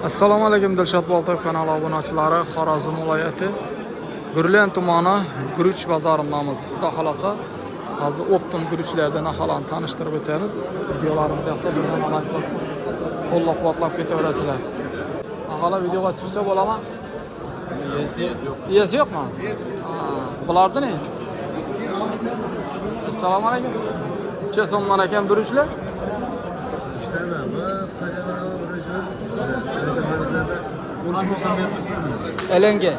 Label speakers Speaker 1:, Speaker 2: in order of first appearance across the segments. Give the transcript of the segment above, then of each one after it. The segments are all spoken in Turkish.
Speaker 1: Assalomu alaykum Dilshod Boltoyev kanali obunachilari. Xorazm viloyati Gurlen tumani Guruch bozoridamiz. Xudo xolasa hozir optim guruchlardan ahvolini tanishtirib o'tamiz. Videolarimiz yoqsa bizdan like qilsin. Qo'llab-quvvatlab ketaverasizlar. Ahvola videoga tushsa bo'ladimi? Iyasi yo'qmi? Bulardan ne? Assalomu alaykum. Necha so'mdan ekan guruchlar? Elenge.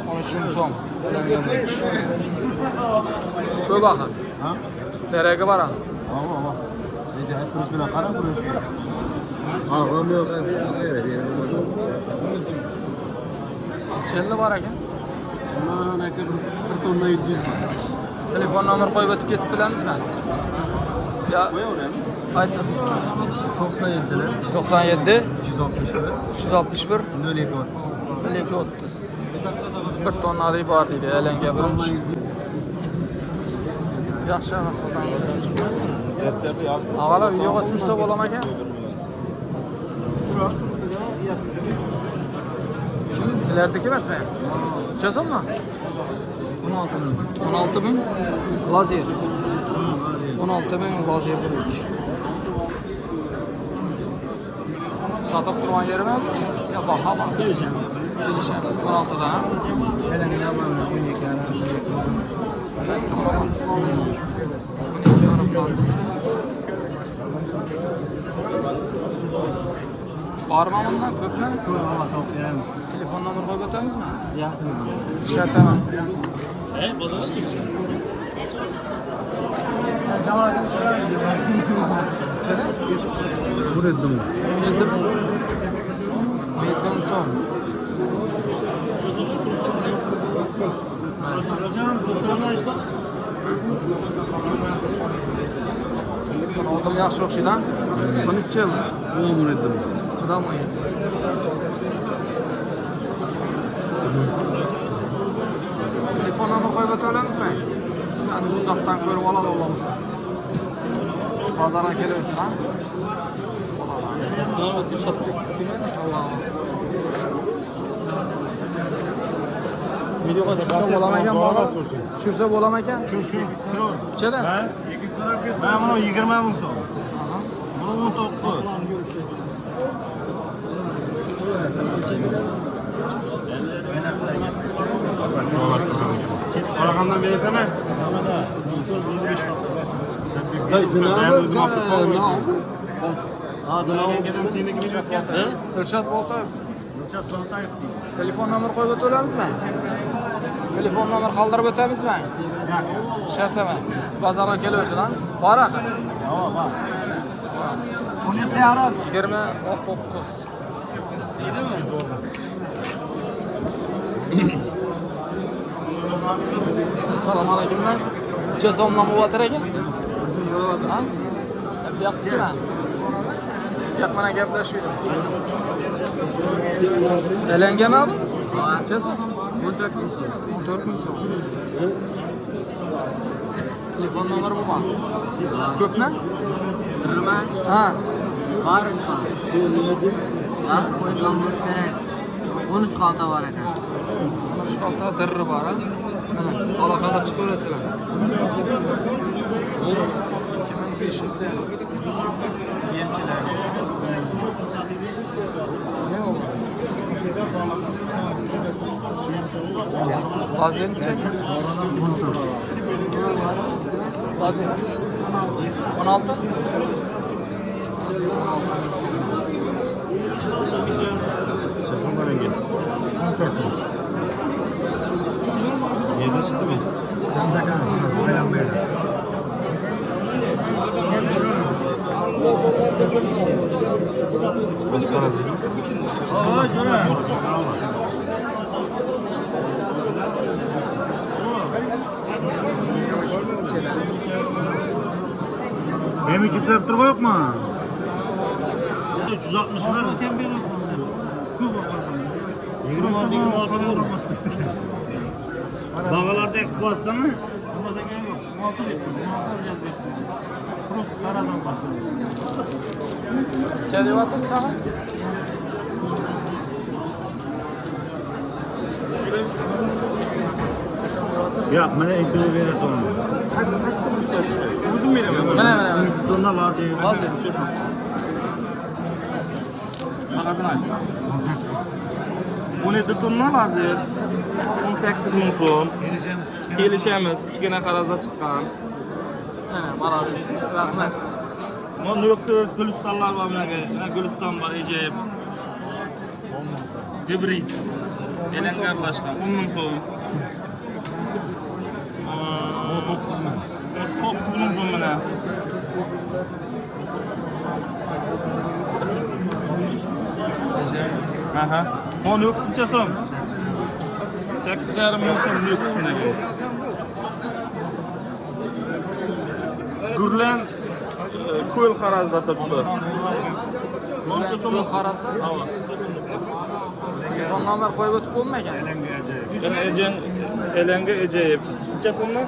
Speaker 1: 13 so'm. Elenge. Ko'p axir. Ha? Deraga bora.
Speaker 2: Ha. Nega kurush bilan qara kurush. Ha, yo'q.
Speaker 1: Chelli bor ekan.
Speaker 2: Mana aka bir tonna 700 bor.
Speaker 1: Telefon nomer qo'yib o'tib ketib bilamizmi? Ya,
Speaker 2: qo'yaveramiz.
Speaker 1: ayting.
Speaker 2: 97
Speaker 1: 97
Speaker 2: 361
Speaker 1: 361
Speaker 2: 0230.
Speaker 1: 0230. Bir tonnalik bor deydi, elanga birinchi. Yaxshi masalan. Avvalo videoga tushsa bo'ladimi ekan? Kim sizlardiki emasmi? Nechaso'mmi? 16.000 lazer. 16.000 lazer buruch. Satıp turgan yerimi ya bahama. Kelişemiz 16'dan ha. Nasıl olan? 12 arımdan ismi. Parmağımdan köp mü? Telefon numarı koyup ötemiz mi? Şart emez.
Speaker 3: Bozulmuş mu?
Speaker 1: Çene?
Speaker 2: Buraya mı?
Speaker 1: 17 mi? 17 son. Oldum yaxshi o'xshaydi. Bu necha yil? Xudo qo'ydi. Telefon nomer qo'yib o'ta olamizmi? Yani uzoqdan ko'rib oladi bo'lmasa. Bozorga kelishsin ha.
Speaker 3: Eskiden o Dilshod
Speaker 1: Allah. Videoga tushsa bo'ladimi ekan bola? Tushirsa bo'ladimi ekan? Nechada?
Speaker 2: Ben bunu 20.000 so'm. Bunu 19. Arakandan versene.
Speaker 1: Dilshod Boltoyev. Telefon nomer qo'yib o'ta olamizmi? Telefon nomer qoldirib o'tamizmi? Shart emas. Bozorga kelishsin ha. Bor axir.
Speaker 2: Bor.
Speaker 1: 20.19. Assalomu alaykum. Necha so'mdan bo'latar ekan? Ha? Bu yoqdikimi? Bu yoq mana gaplashishdi. Elangami bu? Necha so'm? 14.000 so'm. 14.000 so'm. Telefon nomeri bu mu? Ko'pmi?
Speaker 4: Nima?
Speaker 1: Ha.
Speaker 4: Barishqa. Yozib qo'ygan bo'lish kerak. 13 xalta bor ekan.
Speaker 1: Shkolta dirri bor, ha? Mana aloqaga chiqaverasizlar. 2500 da. Yelchilar. Ne oldu? Lazer çek. Lazer. 16.
Speaker 2: Yedi çıktı mı? Kaç para zil? Aa, şöyle. Beni kitlep dur yok mu? 360 var. 26 olmaz. Bağalarda ekip bassana. 16 bekliyorum. 16 yazıyor.
Speaker 3: Karadan başladı.
Speaker 1: Necha deyapsiz sana? Necha so'm deyapsiz?
Speaker 3: Yo'q, mana ikkini beradi. Qaysi müşteri? O'zim beraman.
Speaker 1: Mana.
Speaker 3: Bundan lazım.
Speaker 1: Lazım.
Speaker 3: Magazin aç. 17 tonna lazım. 18 ming so'm. Kelishamiz, kichkina qarazda chiqqan.
Speaker 1: Mana malolisiz. Rahmat.
Speaker 3: Mana Nyu-Yorkda gulistonlar bor bunaqa. Mana guliston bor, ajoyib. Gibrid. Elangar boshqa 10 ming so'm. 9 ming so'm mana. Aha. Mana Nyu-York necha so'm? 8,5 ming so'm Nyu-York bunaqa. Gurlan ko'l qarazda turibdi.
Speaker 1: Ko'l qarazda? Telefon nomer qo'yib o'tib bo'lmagan.
Speaker 3: Elanga ajoyib. Necha tonna?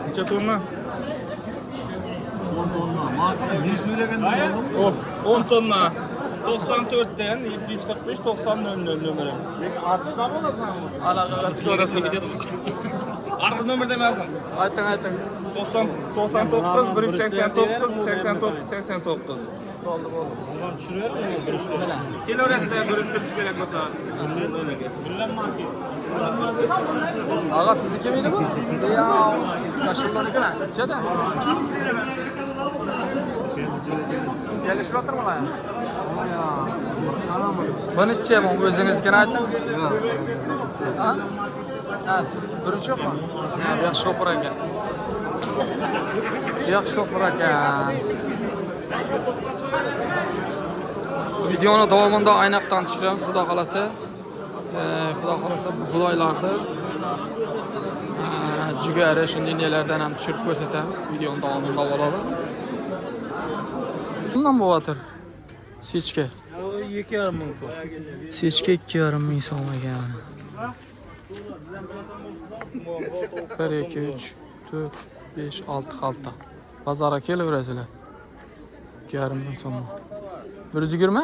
Speaker 3: Necha tonna?
Speaker 2: 10 tonna. Ne söylegenden oğlum?
Speaker 3: 10 tonna. 94'ten 745 90 numaram. Artışlar olasın. Arka numara demezsin.
Speaker 1: Ayting.
Speaker 3: 99 189 89 89.
Speaker 1: Bo'ldi.
Speaker 3: Bundan tushirib
Speaker 1: Mana.
Speaker 3: Kelaverasizlar, bir sirch kerak bo'lsa. Billan market.
Speaker 1: Ag'a sizniki miydi bu? Ya, Kashmirnikimi? Nechada? Kelishyaptirmilar? Bu necha bu o'zingizga ayting. Ha? Ha, siz birinchi yo'qmi? Ha, bu yoq shopir ekan. Bu yoq shopir ekan. Videoni davomida aynoqdan tushiramiz, xudo xolasa. Xudo xolasa buloylarni jugari shunday nelardan ham tushirib ko'rsatamiz. Videoni davomida bo'ladi. Bundan bo'latir. Sechka.
Speaker 3: 2,5 ming so'm.
Speaker 1: Sechka 2,5 ming so'm ekan. 1 2 3 4 5 6 xalta. Bozorga kelaverasizlar. 2,5 ming so'm. 120?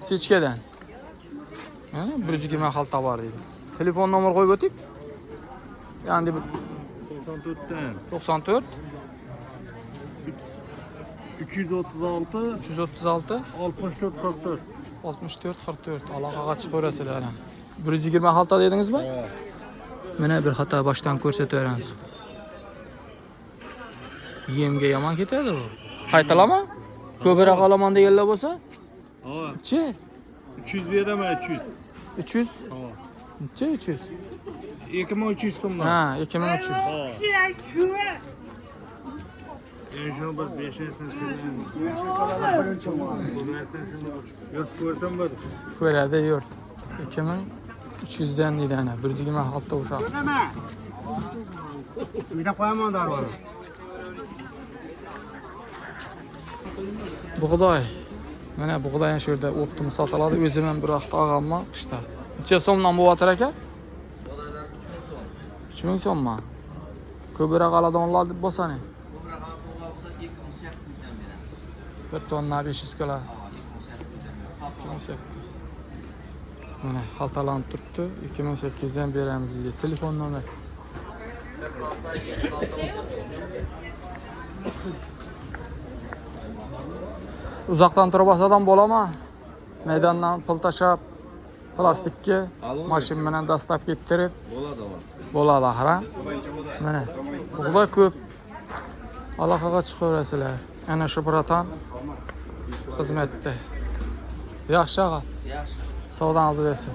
Speaker 1: Sechkadan. Mana 120 xalta bor deydi. Telefon nomer qo'yib o'ting. Ya'ni
Speaker 3: 94'ten
Speaker 1: 94
Speaker 3: 336
Speaker 1: 336
Speaker 3: 64 44.
Speaker 1: 64 44 aloqaga chiqaverasizlar. 120 xalta dedingizmi? Mana bir xato boshdan ko'rsataveramiz. Yemga yomon ketadi bu. Qaytalaman? Ko'proq olaman deganlar bo'lsa?
Speaker 3: Ha,
Speaker 1: Chi?
Speaker 3: 300 beraman 300.
Speaker 1: 300?
Speaker 3: Ha.
Speaker 1: Necha 300?
Speaker 3: 2300 so'm.
Speaker 1: Ha, 2300.
Speaker 3: Şunu bir 5 yurt ko'rsam bir.
Speaker 1: Ko'radi yurt. 2300 dan deydi ana. 120 xalta o'sha.
Speaker 2: Bir de koyamam da var.
Speaker 1: Bug'doy. Mana bug'doy shu yerda optim sotiladi. O'zim ham bir vaqt olganman qishda. Necha so'mdan bo'latar ekan? 3000 so'mmi? Ko'proq oladiganlar deb bo'lsa-ne? Bir tonna 500 kilo. 2800. Mana xaltalanib turibdi. 2800 dan beramiz deydi. Telefon nomer. Uzoqdan turib olsadan bo'ladimi? Maydondan pul tashlab, plastikka mashina bilan dastlab kettirib bo'ladi axir. Mana bug'doy ko'p. Aloqaga chiqaverasizlar. Ana shu bratan xizmatda. Yaxshi ag'a.
Speaker 4: Yaxshi.
Speaker 1: Savdoningiz bersin.